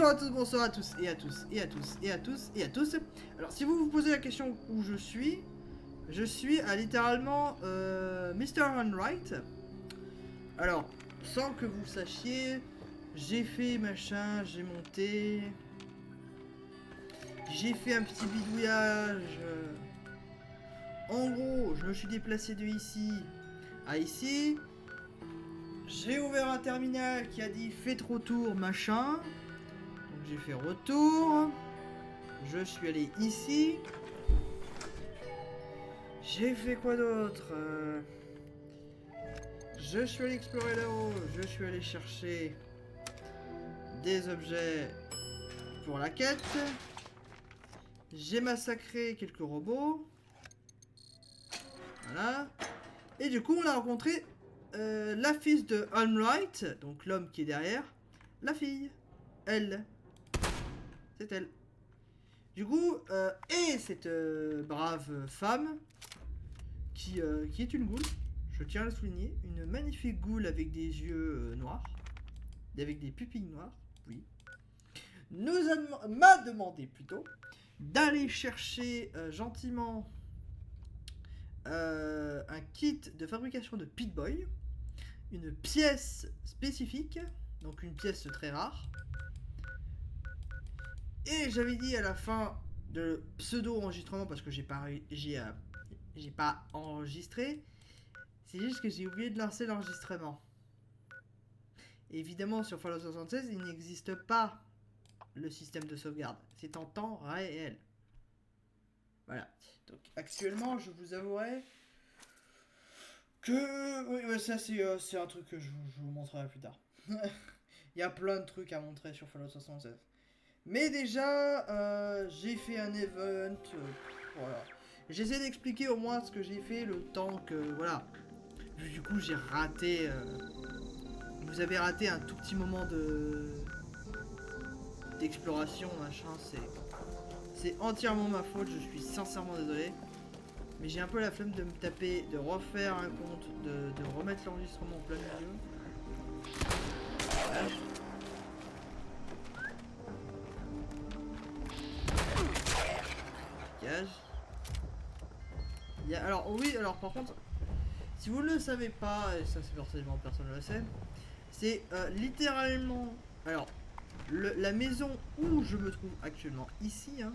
Bonjour à tous, bonsoir à tous et à tous et à tous et à tous et à tous. Alors si vous vous posez la question où je suis à littéralement Mr. Unright. Alors, sans que vous sachiez, j'ai fait machin, j'ai monté, j'ai fait un petit bidouillage. En gros, je me suis déplacé de ici à ici. J'ai ouvert un terminal qui a dit faites retour machin. Donc j'ai fait retour. Je suis allé ici. J'ai fait quoi d'autre Je suis allé explorer là-haut. Je suis allé chercher des objets pour la quête. J'ai massacré quelques robots. Voilà. Et du coup, on a rencontré la fille de Unright. Donc l'homme qui est derrière. La fille. Elle. C'est elle. Du coup, et cette brave femme qui est une goule, je tiens à le souligner, une magnifique goule avec des yeux noirs, avec des pupilles noires, oui, m'a demandé plutôt d'aller chercher gentiment un kit de fabrication de Pip-Boy, une pièce spécifique, donc une pièce très rare. Et j'avais dit à la fin de pseudo-enregistrement, parce que j'ai pas enregistré, c'est juste que j'ai oublié de lancer l'enregistrement. Évidemment, sur Fallout 76, il n'existe pas le système de sauvegarde. C'est en temps réel. Voilà. Donc actuellement, je vous avouerai que... Oui, ouais, ça c'est un truc que je vous montrerai plus tard. Il y a plein de trucs à montrer sur Fallout 76. Mais déjà, j'ai fait un event. Voilà. J'essaie d'expliquer au moins ce que j'ai fait le temps que... Voilà. Du coup, j'ai raté... vous avez raté un tout petit moment d'exploration, machin. C'est entièrement ma faute. Je suis sincèrement désolé. Mais j'ai un peu la flemme de me taper, de refaire un compte, de remettre l'enregistrement en plein milieu. Voilà. Alors oui, alors par contre, si vous ne le savez pas, et ça c'est forcément personne ne le sait, c'est littéralement, alors la maison où je me trouve actuellement ici, hein,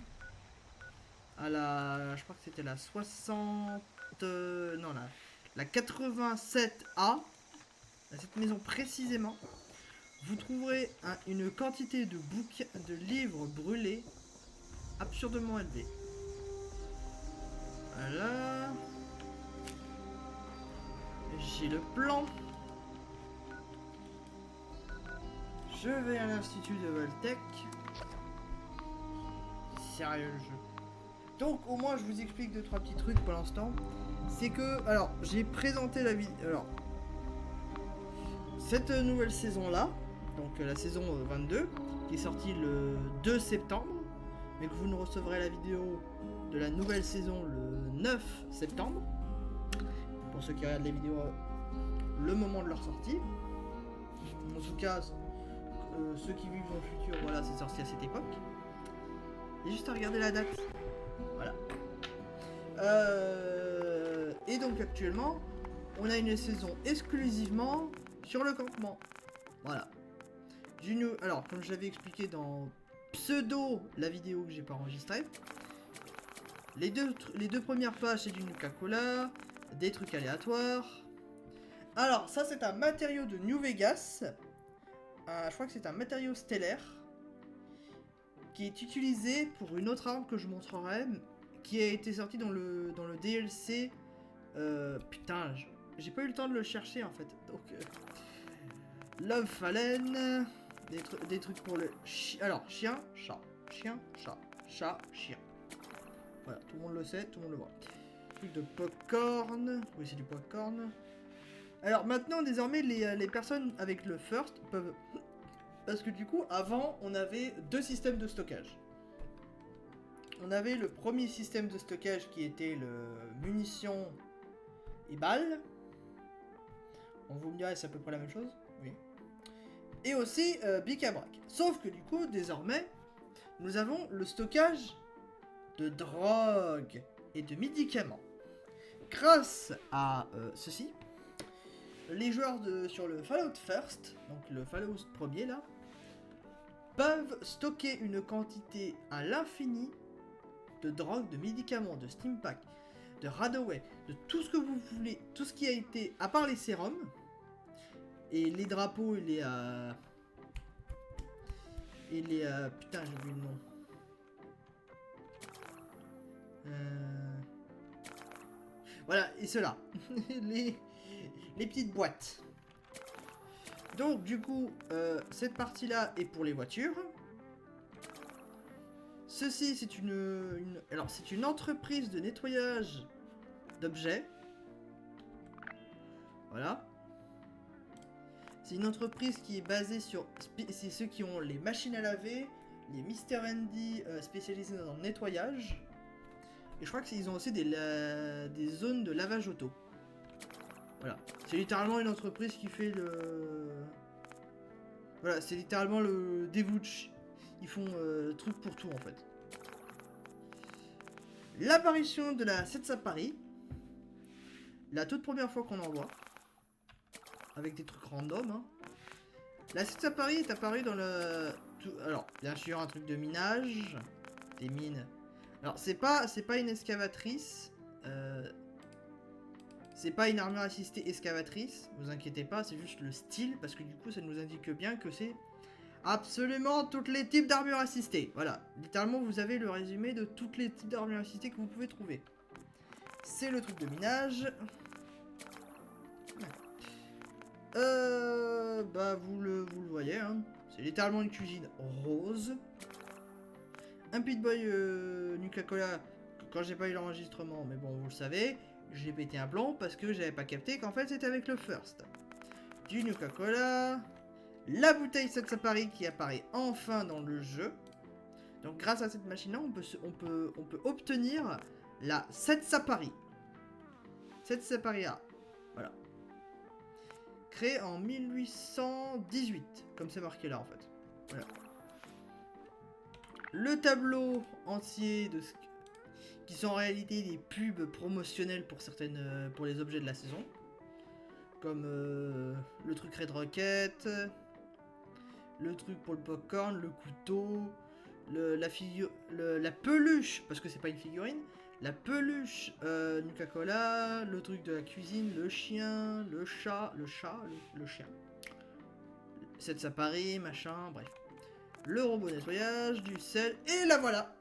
à la, je crois que c'était la 60, non la 87A, cette maison précisément, vous trouverez une quantité de livres brûlés absurdement élevée. Voilà. J'ai le plan. Je vais à l'institut de Voltech. Sérieux le jeu. Donc au moins je vous explique 2-3 petits trucs pour l'instant. C'est que, alors j'ai présenté la vidéo. Alors cette nouvelle saison là, donc la saison 22, qui est sortie le 2 septembre, mais que vous ne recevrez la vidéo de la nouvelle saison le 9 septembre. Pour ceux qui regardent les vidéos le moment de leur sortie. En tout cas, ceux qui vivent dans le futur, voilà, c'est sorti à cette époque. Et juste à regarder la date. Voilà. Et donc actuellement, on a une saison exclusivement sur le campement. Voilà. Alors, comme je l'avais expliqué dans pseudo la vidéo que j'ai pas enregistrée, les deux premières pages c'est du Nuka-Cola, des trucs aléatoires. Alors, ça c'est un matériau de New Vegas. Je crois que c'est un matériau stellaire qui est utilisé pour une autre arme que je montrerai, qui a été sortie dans le DLC. Putain, j'ai pas eu le temps de le chercher en fait. Donc, Love Fallen, des trucs pour le alors chien, chat, chien, chat, chat, chien. Voilà, tout le monde le sait, tout le monde le voit. Truc de popcorn, oui c'est du popcorn. Alors maintenant, désormais, les personnes avec le first peuvent... Parce que du coup, avant, on avait deux systèmes de stockage. On avait le premier système de stockage qui était le munitions et balles. On vous me dirait, c'est à peu près la même chose. Oui. et aussi Bic-à-Brac. Sauf que du coup, désormais, nous avons le stockage de drogue et de médicaments. Grâce à ceci, les joueurs sur le Fallout First, donc le Fallout premier là, peuvent stocker une quantité à l'infini de drogue, de médicaments, de Stimpack, de Radaway, de tout ce que vous voulez, tout ce qui a été, à part les sérums, et les drapeaux et les... putain, j'ai oublié le nom. Voilà, et ceux-là. les petites boîtes. Donc, du coup, cette partie-là est pour les voitures. Ceci, c'est alors, c'est une entreprise de nettoyage d'objets. Voilà. C'est une entreprise qui est basée sur... C'est ceux qui ont les machines à laver, les Mr. Andy spécialisés dans le nettoyage. Et je crois qu'ils ont aussi des zones de lavage auto. Voilà. C'est littéralement une entreprise qui fait le... Voilà, c'est littéralement le Devuch. Ils font truc pour tout en fait. L'apparition de la Setsa Paris. La toute première fois qu'on en voit. Avec des trucs random. Hein. La Setsa Paris est apparue dans le... Alors, bien sûr, un truc de minage. Des mines. Alors, c'est pas une excavatrice. C'est pas une armure assistée excavatrice. Vous inquiétez pas, c'est juste le style. Parce que du coup, ça nous indique bien que c'est absolument tous les types d'armures assistées. Voilà. Littéralement, vous avez le résumé de tous les types d'armures assistées que vous pouvez trouver. C'est le truc de minage. Bah, vous le voyez, hein. C'est littéralement une cuisine rose. Un Pit-Boy Nuka-Cola, quand j'ai pas eu l'enregistrement, mais bon, vous le savez, j'ai pété un plomb parce que j'avais pas capté qu'en fait c'était avec le First. Du Nuka-Cola, la bouteille Setsa Paris qui apparaît enfin dans le jeu. Donc grâce à cette machine-là, on peut obtenir la Setsa Paris. Setsa Paris A. Voilà. Créée en 1818, comme c'est marqué là en fait. Voilà. Le tableau entier de ce qui sont en réalité des pubs promotionnelles pour pour les objets de la saison, comme le truc Red Rocket, le truc pour le popcorn, le couteau, la peluche, parce que c'est pas une figurine, la peluche Nuka-Cola, le truc de la cuisine, le chien, le chat, le chien, Setsa Paris, machin, bref. Le robot nettoyage, du sel, et la voilà.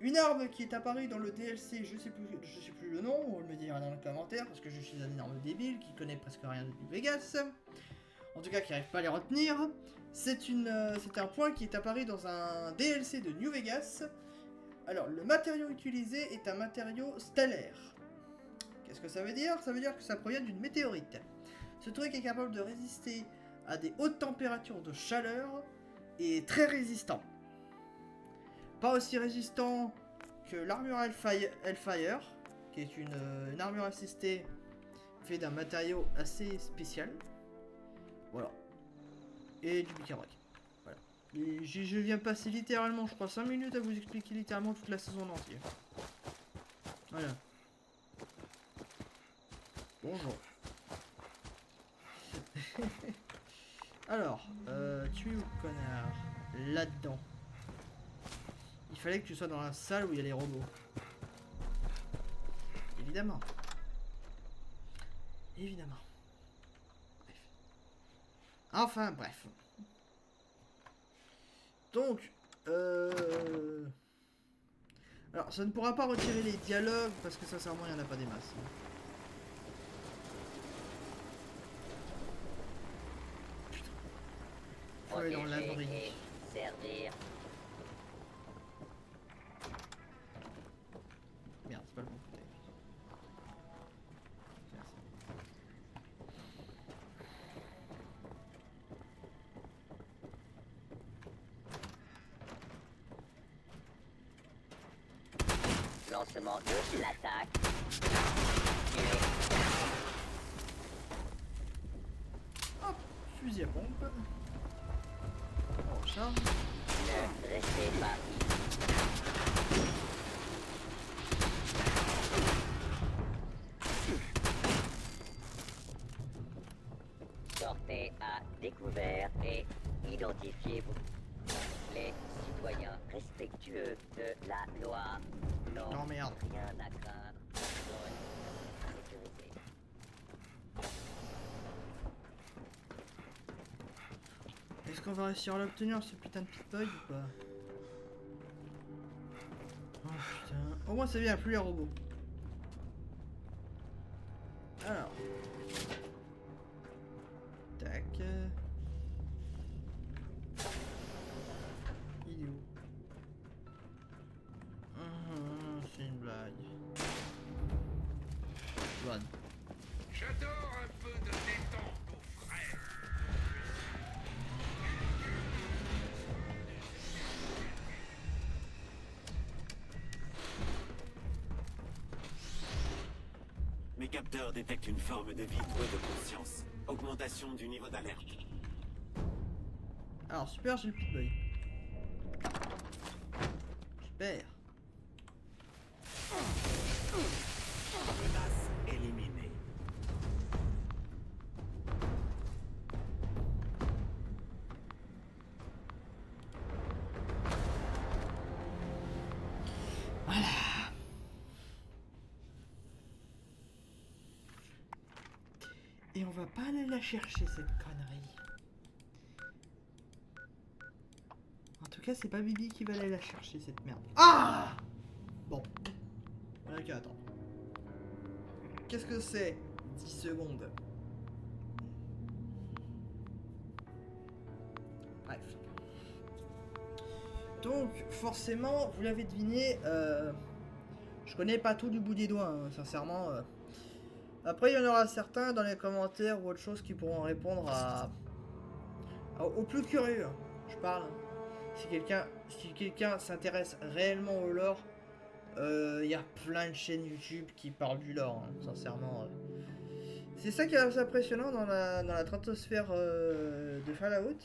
Une arme qui est apparue dans le DLC, je sais plus le nom, on me dira dans le commentaire, parce que je suis un énorme débile qui connaît presque rien de New Vegas. En tout cas, qui n'arrive pas à les retenir. C'est un point qui est apparu dans un DLC de New Vegas. Alors, le matériau utilisé est un matériau stellaire. Qu'est-ce que ça veut dire? Ça veut dire que ça provient d'une météorite. Ce truc est capable de résister à des hautes températures de chaleur et très résistant. Pas aussi résistant que l'armure Hellfire, qui est une armure assistée faite d'un matériau assez spécial. Voilà. Et du Bic-à-Brac. Voilà. Et je viens passer littéralement, je crois, 5 minutes à vous expliquer littéralement toute la saison entière. Voilà. Bonjour. Alors, tu es où, connard? Là-dedans. Il fallait que tu sois dans la salle où il y a les robots. Évidemment. Évidemment. Bref. Enfin, bref. Donc, alors, ça ne pourra pas retirer les dialogues parce que sincèrement, il n'y en a pas des masses. Putain. Faut aller dans l'abri. Servir. Merde, c'est pas le bon côté. Lancement de l'attaque. Hop, fusil à pompe. ça. Ne restez pas ici. Sortez à découvert et identifiez-vous. Les citoyens respectueux de la loi n'ont Non, merde. rien à craindre. Zone sécurisée. Est-ce qu'on va réussir à l'obtenir ce putain de pit-bug ou pas? Oh putain. Au moins ça vient plus les robots. Alors. Tac. Il est où? C'est une blague. Bonne. J'adore un peu de détente au frais. Mes capteurs détectent une forme de vide ou de conscience. Augmentation du niveau d'alerte. Alors super, j'ai le pit-bug. Super. Menace éliminée. Et on va pas aller la chercher cette connerie. En tout cas, c'est pas Bibi qui va aller la chercher cette merde. Ah! Bon. On a qu'à attendre. Qu'est-ce que c'est? 10 secondes. Bref. Donc, forcément, vous l'avez deviné, je connais pas tout du bout des doigts, hein, sincèrement. Après, il y en aura certains dans les commentaires ou autre chose qui pourront répondre aux plus curieux. Hein. Je parle. Si quelqu'un s'intéresse réellement au lore, il y a plein de chaînes YouTube qui parlent du lore, hein, sincèrement. C'est ça qui est assez impressionnant dans la stratosphère de Fallout.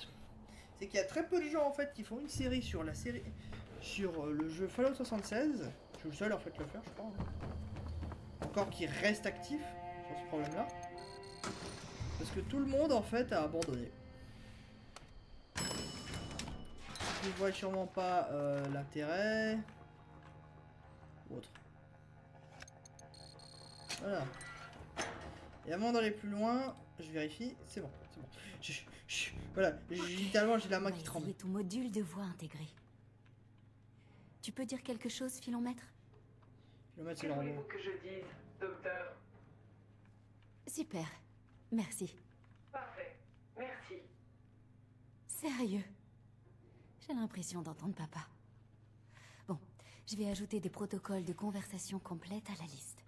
C'est qu'il y a très peu de gens en fait qui font une série sur le jeu Fallout 76. Je suis le seul en fait à le faire, je crois. Hein. Encore qui reste actif sur ce problème-là. Parce que tout le monde en fait a abandonné. Vous ne voyez sûrement pas l'intérêt. Autre. Voilà. Et avant d'aller plus loin, je vérifie. C'est bon, c'est bon. Voilà, littéralement j'ai la main qui tremble. C'est ton module de voix intégré. Tu peux dire quelque chose, Philomètre? Philomètre, c'est Que le robot. voulez-vous que je dise, docteur? Super. Merci. Parfait. Merci. Sérieux? J'ai l'impression d'entendre papa. Bon, je vais ajouter des protocoles de conversation complète à la liste.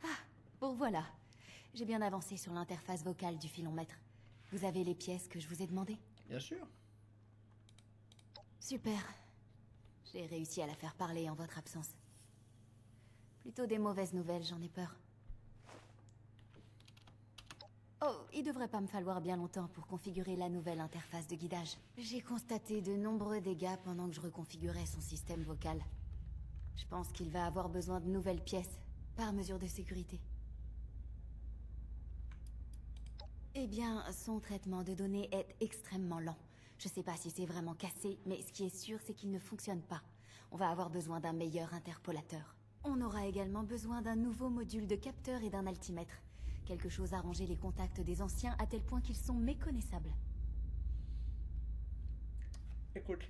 Ah, bon voilà. J'ai bien avancé sur l'interface vocale du Philomètre. Vous avez les pièces que je vous ai demandées? Bien sûr. Super. J'ai réussi à la faire parler en votre absence. Plutôt des mauvaises nouvelles, j'en ai peur. Oh, il devrait pas me falloir bien longtemps pour configurer la nouvelle interface de guidage. J'ai constaté de nombreux dégâts pendant que je reconfigurais son système vocal. Je pense qu'il va avoir besoin de nouvelles pièces, par mesure de sécurité. Eh bien, son traitement de données est extrêmement lent. Je sais pas si c'est vraiment cassé, mais ce qui est sûr, c'est qu'il ne fonctionne pas. On va avoir besoin d'un meilleur interpolateur. On aura également besoin d'un nouveau module de capteur et d'un altimètre. Quelque chose à ranger les contacts des anciens à tel point qu'ils sont méconnaissables. Écoute.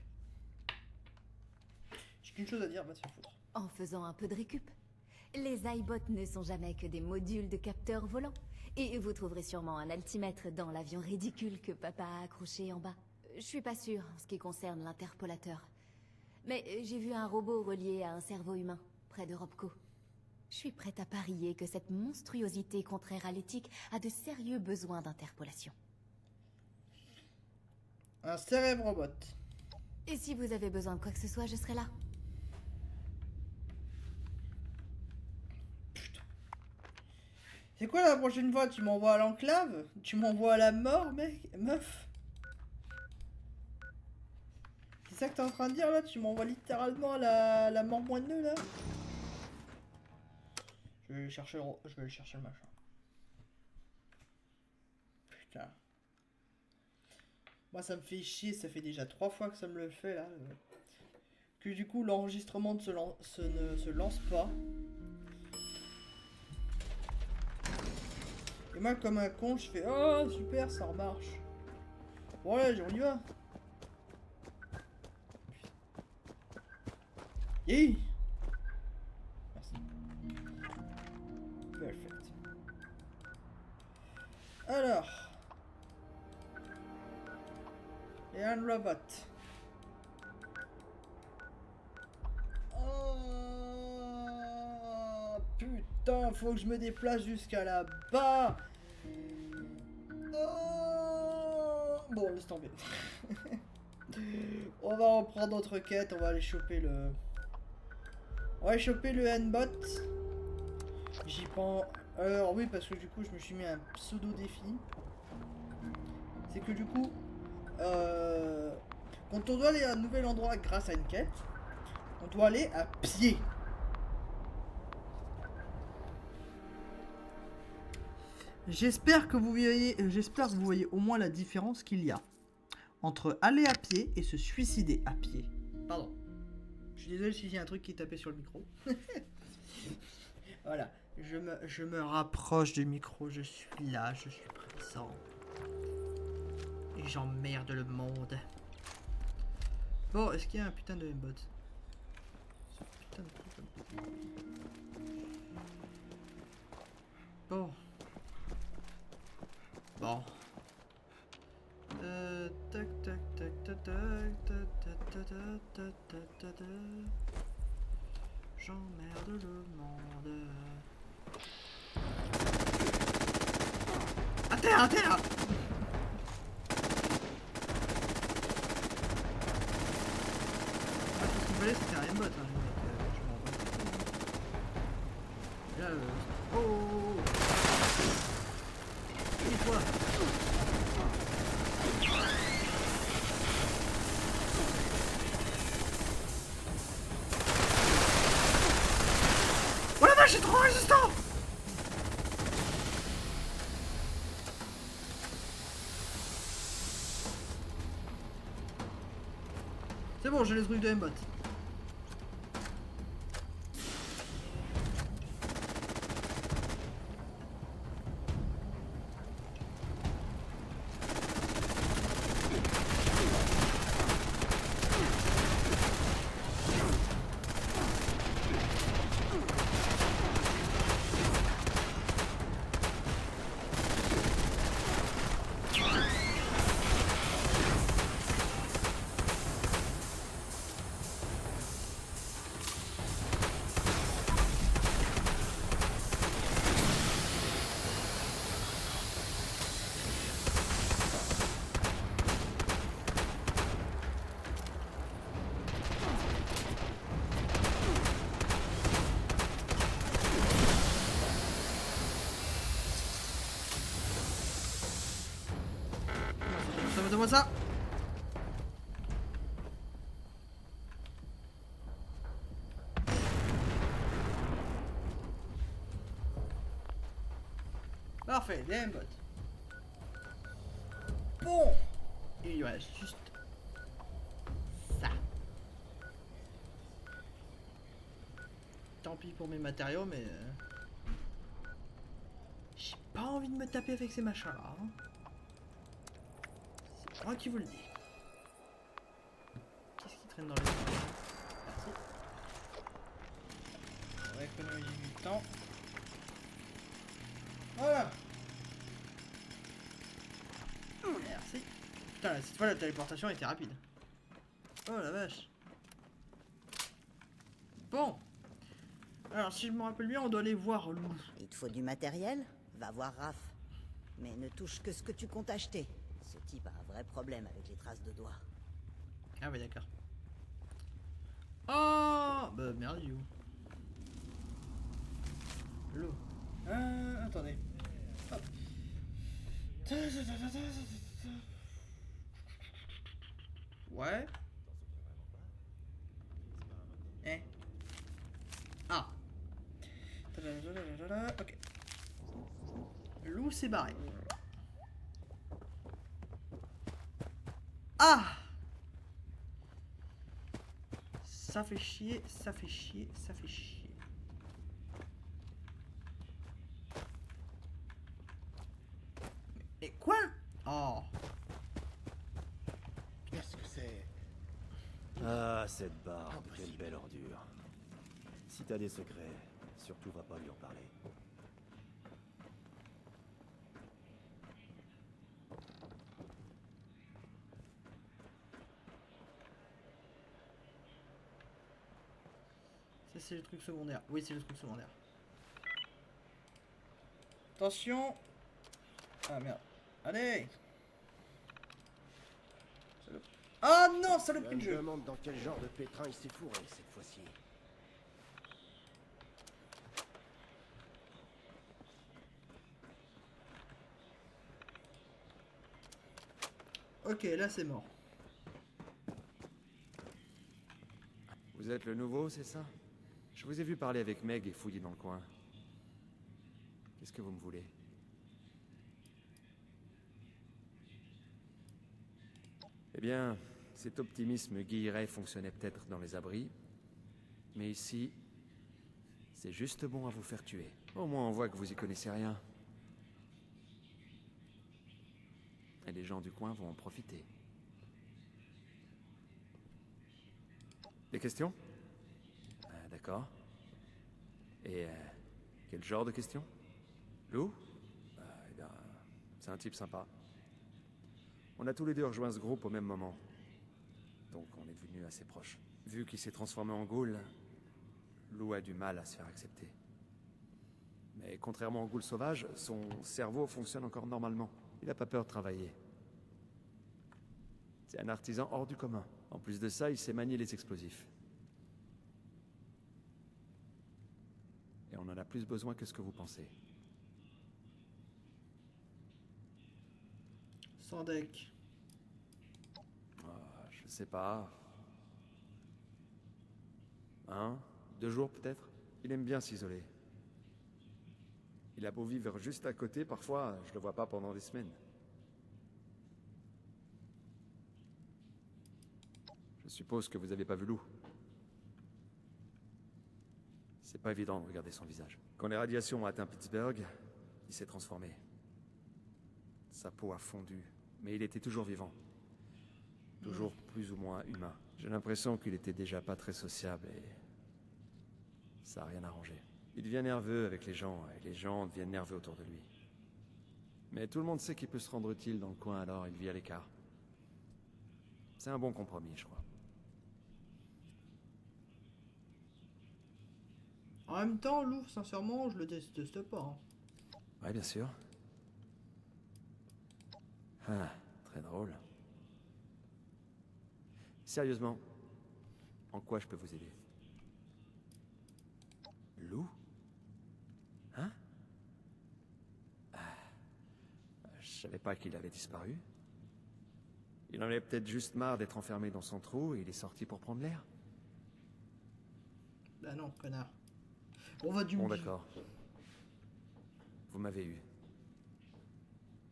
J'ai qu'une chose à dire, va se faire foutre. En faisant un peu de récup. Les iBots ne sont jamais que des modules de capteurs volants. Et vous trouverez sûrement un altimètre dans l'avion ridicule que papa a accroché en bas. Je suis pas sûre en ce qui concerne l'interpolateur. Mais j'ai vu un robot relié à un cerveau humain, près de Robco. Je suis prête à parier que cette monstruosité contraire à l'éthique a de sérieux besoins d'interpolation. Un cérébro-bot. Et si vous avez besoin de quoi que ce soit, je serai là. C'est quoi la prochaine fois? Tu m'envoies à l'enclave? Tu m'envoies à la mort, mec? Meuf? C'est ça que t'es en train de dire là? Tu m'envoies littéralement à la mort moineux là? Je vais aller chercher le machin. Putain. Moi ça me fait chier, ça fait déjà 3 fois que ça me le fait là. Que du coup l'enregistrement ne se lance pas. Et moi comme un con je fais oh super ça remarche. Voilà on y va. Yay. Merci. Perfect. Alors. Et un robot. Oh putain, faut que je me déplace jusqu'à là-bas. Oh bon, laisse tomber. On va reprendre notre quête, on va aller choper le... On va aller choper le N-bot. J'y pense... Alors oui, parce que du coup, je me suis mis un pseudo défi. C'est que du coup... quand on doit aller à un nouvel endroit grâce à une quête, on doit aller à pied. J'espère que vous voyez au moins la différence qu'il y a entre aller à pied et se suicider à pied. Pardon. Je suis désolé si j'ai un truc qui tapait sur le micro. Voilà. Je me rapproche du micro. Je suis là. Je suis présent. Et j'emmerde le monde. Bon, est-ce qu'il y a un putain de M-bot? Putain de truc comme... Bon. Bon. Tac tac tac tac tac tac tac tac tac tac tac tac. J'emmerde le monde. À terre, à terre! C'était un M-bot, hein, je m'en bats. Là, oh, oh, oh. Et toi? Oh la vache, c'est trop résistant! C'est bon, j'ai les trucs de M-bot. Donne-moi ça. Parfait, des M-bots. Bon. Il y reste juste ça. Tant pis pour mes matériaux, mais... j'ai pas envie de me taper avec ces machins-là. Hein. C'est moi qui vous le dis. Qu'est-ce qui traîne dans les... Merci. On va économiser du temps. Voilà. Merci. Putain, cette fois la téléportation était rapide. Oh la vache. Bon. Alors si je me rappelle bien, on doit aller voir Lou. Il te faut du matériel? Va voir Raph. Mais ne touche que ce que tu comptes acheter. Ce type a un vrai problème avec les traces de doigts. Ah ouais d'accord. Oh bah merde you. Lou. Attendez. Ouais. Eh. Ah. Ok. Lou s'est barré. Ah! Ça fait chier, ça fait chier, ça fait chier. Et quoi? Oh. Qu'est-ce que c'est? Ah, cette barbe, quelle belle ordure. Si t'as des secrets, surtout va pas lui en parler. Ça c'est le truc secondaire. Oui, c'est le truc secondaire. Attention. Ah merde. Allez. Ah non, saloperie Je de me jeu. demande dans quel genre de pétrin il s'est fourré cette fois-ci. Ok, là c'est mort. Vous êtes le nouveau, c'est ça? Je vous ai vu parler avec Meg et fouiller dans le coin. Qu'est-ce que vous me voulez? Eh bien, cet optimisme guillerait fonctionnait peut-être dans les abris. Mais ici, c'est juste bon à vous faire tuer. Au moins on voit que vous y connaissez rien. Et les gens du coin vont en profiter. Des questions? D'accord. Et quel genre de questions? Lou? Eh bien, c'est un type sympa. On a tous les deux rejoint ce groupe au même moment. Donc on est devenus assez proches. Vu qu'il s'est transformé en ghoul, Lou a du mal à se faire accepter. Mais contrairement au ghoul sauvage, son cerveau fonctionne encore normalement. Il n'a pas peur de travailler. C'est un artisan hors du commun. En plus de ça, il sait manier les explosifs. Et on en a plus besoin que ce que vous pensez. Sans deck. Je sais pas. 1, 2 jours peut-être. Il aime bien s'isoler. Il a beau vivre juste à côté, parfois je le vois pas pendant des semaines. Je suppose que vous avez pas vu Lou. C'est pas évident de regarder son visage. Quand les radiations ont atteint Pittsburgh, il s'est transformé. Sa peau a fondu, mais il était toujours vivant. Toujours plus ou moins humain. J'ai l'impression qu'il était déjà pas très sociable et ça a rien arrangé. Il devient nerveux avec les gens et les gens deviennent nerveux autour de lui. Mais tout le monde sait qu'il peut se rendre utile dans le coin, alors il vit à l'écart. C'est un bon compromis, je crois. En même temps, Lou, sincèrement, je le déteste pas. Hein. Ouais, bien sûr. Ah, très drôle. Sérieusement, en quoi je peux vous aider? Lou? Hein? Je savais pas qu'il avait disparu. Il en avait peut-être juste marre d'être enfermé dans son trou et il est sorti pour prendre l'air. Bah non, connard. On va du Bon, d'accord. Vous m'avez eu.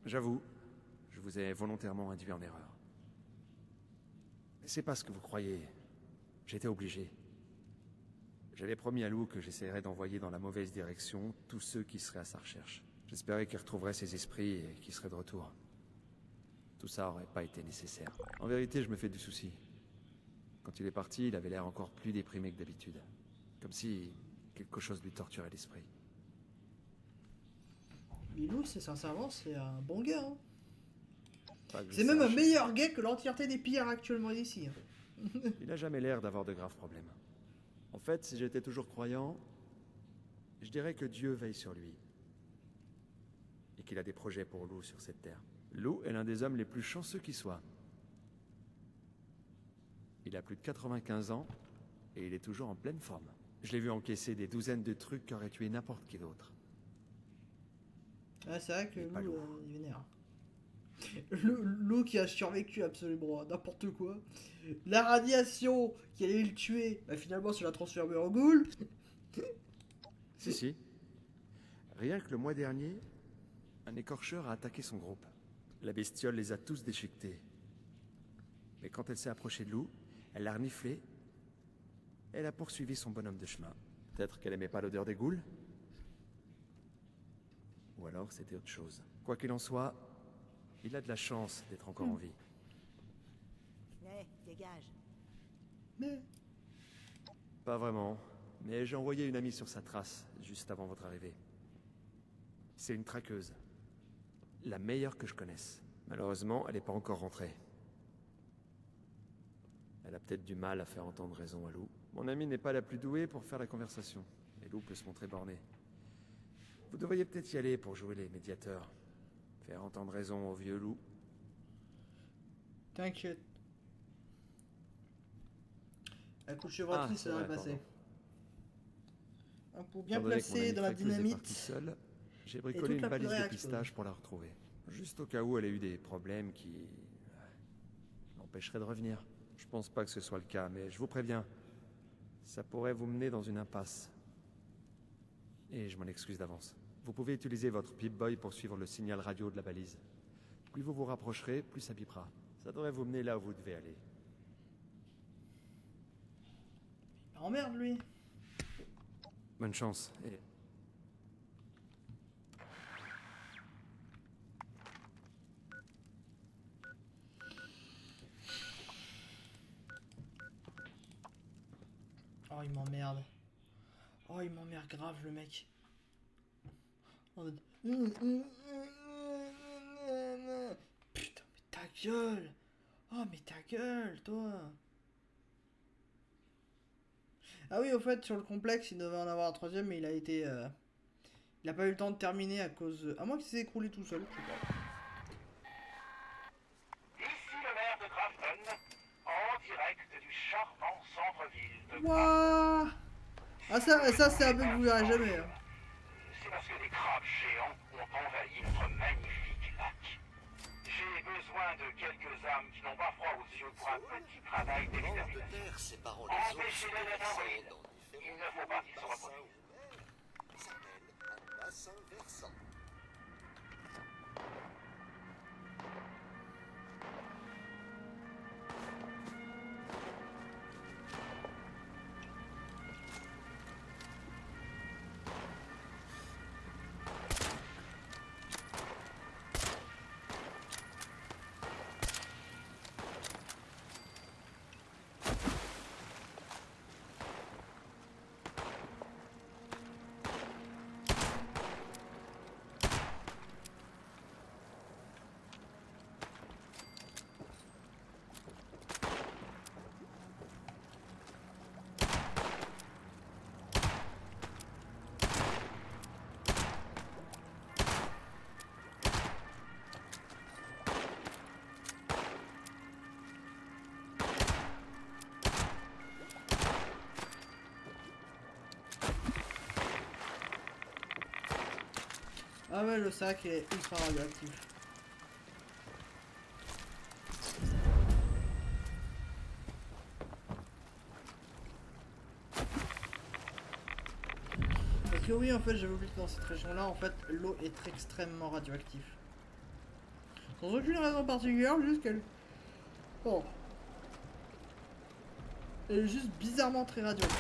J'avoue, je vous ai volontairement induit en erreur. C'est pas ce que vous croyez. J'étais obligé. J'avais promis à Lou que j'essaierais d'envoyer dans la mauvaise direction tous ceux qui seraient à sa recherche. J'espérais qu'il retrouverait ses esprits et qu'il serait de retour. Tout ça aurait pas été nécessaire. En vérité, je me fais du souci. Quand il est parti, il avait l'air encore plus déprimé que d'habitude. Comme si quelque chose lui torturait l'esprit. Lou, c'est sincèrement, c'est un bon gars. Hein. Pas que je C'est même un sache. meilleur gars que l'entièreté des pillards actuellement ici. Hein. Il a jamais l'air d'avoir de graves problèmes. En fait, si j'étais toujours croyant, je dirais que Dieu veille sur lui. Et qu'il a des projets pour Lou sur cette terre. Lou est l'un des hommes les plus chanceux qui soit. Il a plus de 95 ans et il est toujours en pleine forme. Je l'ai vu encaisser des douzaines de trucs qui auraient tué n'importe qui d'autre. Ouais, c'est vrai que Il est pas Lou, lourd. il est vénère. L'eau qui a survécu absolument à n'importe quoi. La radiation qui allait le tuer, bah finalement ça l'a transformé en ghoul. Si. Rien que le mois dernier, un écorcheur a attaqué son groupe. La bestiole les a tous déchiquetés. Mais quand elle s'est approchée de Lou, elle l'a reniflé. Elle a poursuivi son bonhomme de chemin. Peut-être qu'elle aimait pas l'odeur des ghouls. Ou alors c'était autre chose. Quoi qu'il en soit, il a de la chance d'être encore en vie. Hé, dégage. Mais Pas vraiment, mais j'ai envoyé une amie sur sa trace, juste avant votre arrivée. C'est une traqueuse. La meilleure que je connaisse. Malheureusement, elle n'est pas encore rentrée. Elle a peut-être du mal à faire entendre raison à Lou. Mon amie n'est pas la plus douée pour faire la conversation, et Lou peut se montrer borné. Vous devriez peut-être y aller pour jouer les médiateurs. Faire entendre raison au vieux Lou. t'inquiète. Un coup de chevroterie, ça devrait passer. Un pot bien Étant donné que mon placé amie dans la traqueuse est dynamite. partie seule, j'ai toute bricolé une la balise poudre de pistache pour la retrouver. Juste au cas où elle a eu des problèmes qui l'empêcheraient de revenir. Je pense pas que ce soit le cas, mais je vous préviens, ça pourrait vous mener dans une impasse. Et je m'en excuse d'avance. Vous pouvez utiliser votre Pip-Boy pour suivre le signal radio de la balise. Plus vous vous rapprocherez, plus ça bipera. Ça devrait vous mener là où vous devez aller. Emmerde lui. Bonne chance, et... Oh il m'emmerde. Oh il m'emmerde grave le mec. En mode... Putain mais ta gueule. Oh mais ta gueule toi. Ah oui au fait sur le complexe il devait en avoir un troisième mais il a été... Il a pas eu le temps de terminer à cause... À moins qu'il s'est écroulé tout seul, je sais pas. Ici le maire de Grafton, en direct du charmant centre-ville de Wouah. Ah ça c'est un peu que vous verrez jamais. Hein. C'est parce que des crabes géants ont envahi notre magnifique lac. J'ai besoin de quelques âmes qui n'ont pas froid aux yeux pour un petit travail d'extermination. Empêchez-les d'être horribles. Il ne faut pas qu'ils se reproduisent. Ah ouais le sac est ultra radioactif. Parce que oui en fait j'avais oublié que dans cette région là en fait l'eau est extrêmement radioactive. Sans aucune raison particulière, juste qu'elle... Bon. Elle est juste bizarrement très radioactive.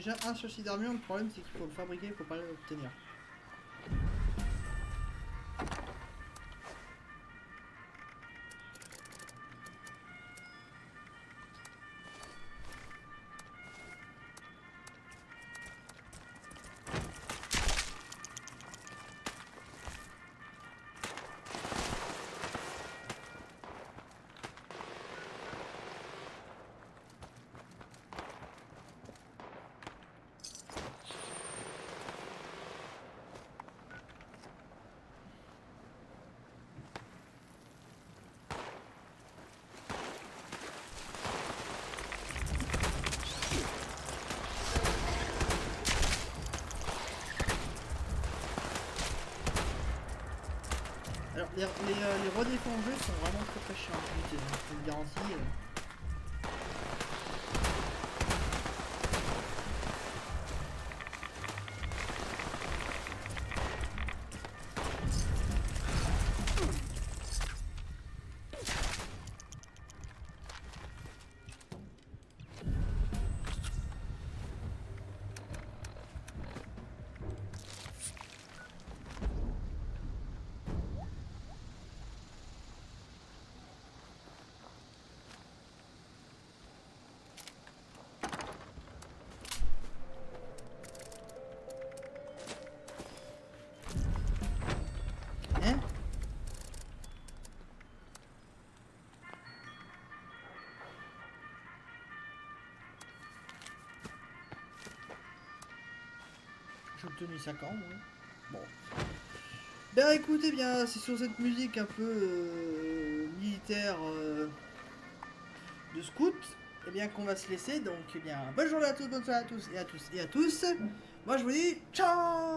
déjà un châssis d'armure, le problème c'est qu'il faut le fabriquer, il faut pas l'obtenir. Alors les redéfends en jeu sont vraiment très chiants à utiliser, je vous le garantis. Hein? J'ai obtenu 5 ans, moi. Bon. Ben écoutez bien, c'est sur cette musique un peu militaire de scout, eh bien qu'on va se laisser. Donc eh bien, bonne journée à tous, bonne soirée à tous et à tous et à tous. Moi je vous dis ciao.